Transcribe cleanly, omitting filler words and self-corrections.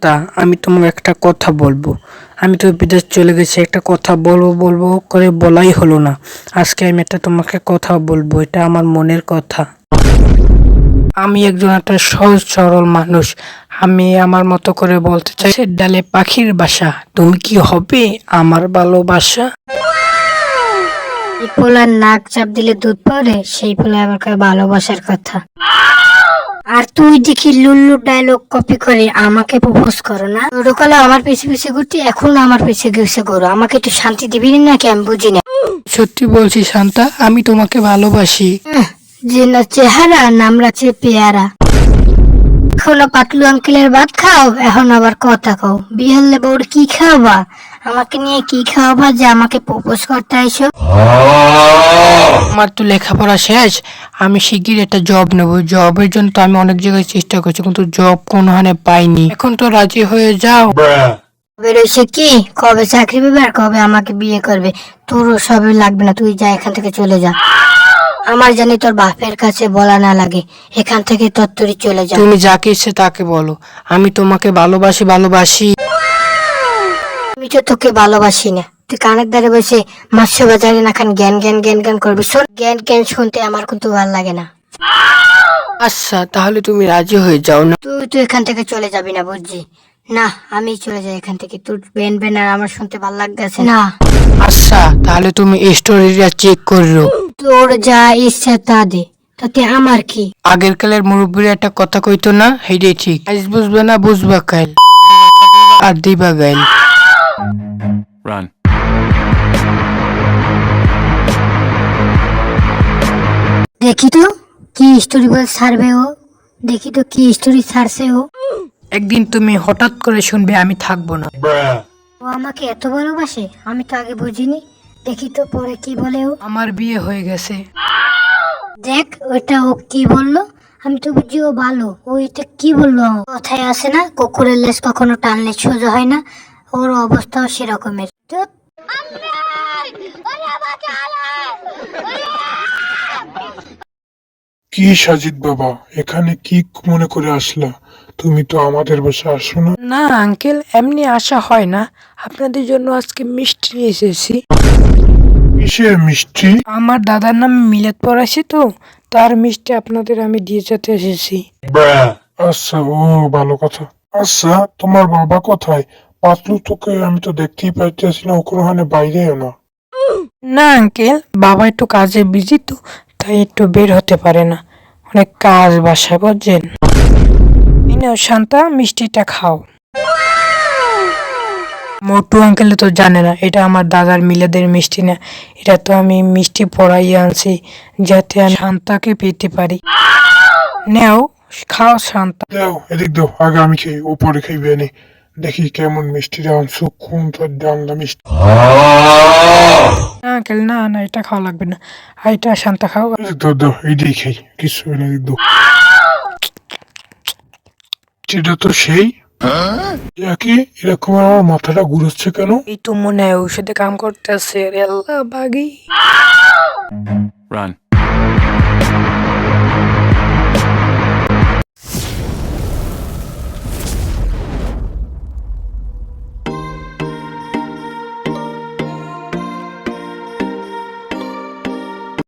শান্তা, আমি তোমাকে একটা কথা বলবো। আমি তো বিদেশ চলে গেছি, একটা কথা বলবো বলবো করে বলাই হলো না। আজকে আমি একটা তোমাকে কথা বলবো, এটা আমার মনের কথা। আমি একজন একটা সহজ সরল মানুষ। আমি আমার মতো করে বলতে চাই, সে ডালে পাখির বাসা, তুমি কি হবে আমার ভালোবাসা? এই পোলার নাক চাপ দিলে দুধ পড়ে, সেই পোলা আবার কয় ভালোবাসার কথা। আর তুই দেখি লুল্লু ডায়লগ কপি করে আমাকে প্রপোজ করো না। ছোটকালে আমার পিছে পিছে ঘুরতি, এখন আমার পিছে পিছে ঘুরো। আমাকে একটু শান্তি দিবি নাকি আমি বুঝি না। সত্যি বলছি শান্তা, আমি তোমাকে ভালোবাসি। যে না চেহারা নাম রাখছে পেয়ারা। এখনো পাতলু আঙ্কেলের ভাত খাও, এখন আবার কথা কও। বিহালে বউর কি খাওয়াবা, আমাকে নিয়ে কি খাওয়াবা যে আমাকে প্রপোজ করতে আইসো? আমার তো লেখাপড়া শেষ, আমি শিগগির একটা জব নেব। জবের জন্য তো আমি অনেক জায়গায় চেষ্টা করছি, কিন্তু জব কোনোখানে পাইনি। এখন তো রাজি হয়ে যাও। বেরোইছে কি, কবে চাকরি পাবে আর কবে আমাকে বিয়ে করবে? তোর সবই লাগবে না, তুই যা, এখান থেকে চলে যা। আমার জানি তোর বাপের কাছে বলা না লাগে, এখান থেকে তত্তরি চলে যা। তুমি যাকে ইচ্ছে তাকে বলো, আমি তোমাকে ভালোবাসি ভালোবাসি। আমি তো তোকে ভালোবাসি না। তুই কানের ধারে বসে মাস্য বাজারে না খান জ্ঞান জ্ঞান জ্ঞান জ্ঞান করবি। শোন, জ্ঞান জ্ঞান শুনতে আমার কিন্তু ভালো লাগে না। আচ্ছা তাহলে তুমি রাজি হয়ে যাও না? তুই এখান থেকে চলে যাবি না, বুঝছি না? আমি চলে যাই এখান থেকে, তোর বেন বেন আর আমার শুনতে ভালো লাগতেছে না। আচ্ছা তাহলে তুমি স্টোরিটা চেক করো। তোর যা ইচ্ছা তা দে, তাতে আমার কি? আগের কালের মুরব্বীরা একটা কথা কইতো না, সেইটাই ঠিক। আজ বুঝবে না, বুঝবা কাল আর দিবা গাইল। Run. দেখি তো কি স্টোরি বল ছাড়বে ও, দেখি তো কি স্টোরি ছাড়ছে ও। একদিন তুমি হঠাৎ করে শুনবে আমি থাকবো না। ও আমাকে এত ভালোবাসে, আমি তো আগে বুঝিনি। দেখি তো পরে কি বলে ও। আমার বিয়ে হয়ে গেছে। দেখ ওটা ও কি বললো, আমি তো বুঝি ও ভালো। ও এটা কি বললো? কথায় আছে না, কুকুরের লেজ কখনো টানলে সোজা হয় না, ওর অবস্থাও সেরকমের। ধ্যাৎ। কি সাজিদ বাবা, এখানে কি মনে করে আসলা? তুমি তো আমাদের বাসায় আসো না। না আঙ্কেল, এমনি আসা হয় না। আপনাদের জন্য আজকে মিষ্টি নিয়ে এসেছি। কিসের মিষ্টি? আমার দাদার নামে মিলাদ পড়াইছি তো, তার মিষ্টি আপনাদের আমি দিয়ে যেতে এসেছি। আচ্ছা, ও ভালো কথা। আচ্ছা, তোমার বাবা কোথায়? পাতলু তোকে আমি তো দেখতেই পাইতেছি না, ওখানে বাইরেও না। না আঙ্কেল, বাবা একটু কাজে বিজি তো, তাই একটু বের হতে পারে না। অনেক কাজ বাসায়, বুঝছেন? এই নাও শান্তা, মিষ্টিটা খাও। মোটু আঙ্কেল তো জানে না এটা আমার দাদার মিলাদের মিষ্টি না, এটা তো আমি মিষ্টি পড়াইয়ে আনছি যাতে আমি শান্তাকে পেতে পারি। নেও, খাও শান্তা। দাও এদিক দাও, আগে আমি খাই, ওপরে খাইবে নি। দেখি কেমন মিষ্টি আনছো, কোন তোর জানলা মিষ্টি। না আঙ্কেল, না না, এটা খাওয়া লাগবে না, আর এটা শান্তা খাও। এদিক দাও দাও, এইটাই খাই, কিছু না, এদিক দাও। সেটা তো সেই একই, এরকম আমার মাথাটা ঘুরছে কেন? এই তো মনে হয় ঔষধে কাম করতেছে রে আল্লাহ, বাগি। Run.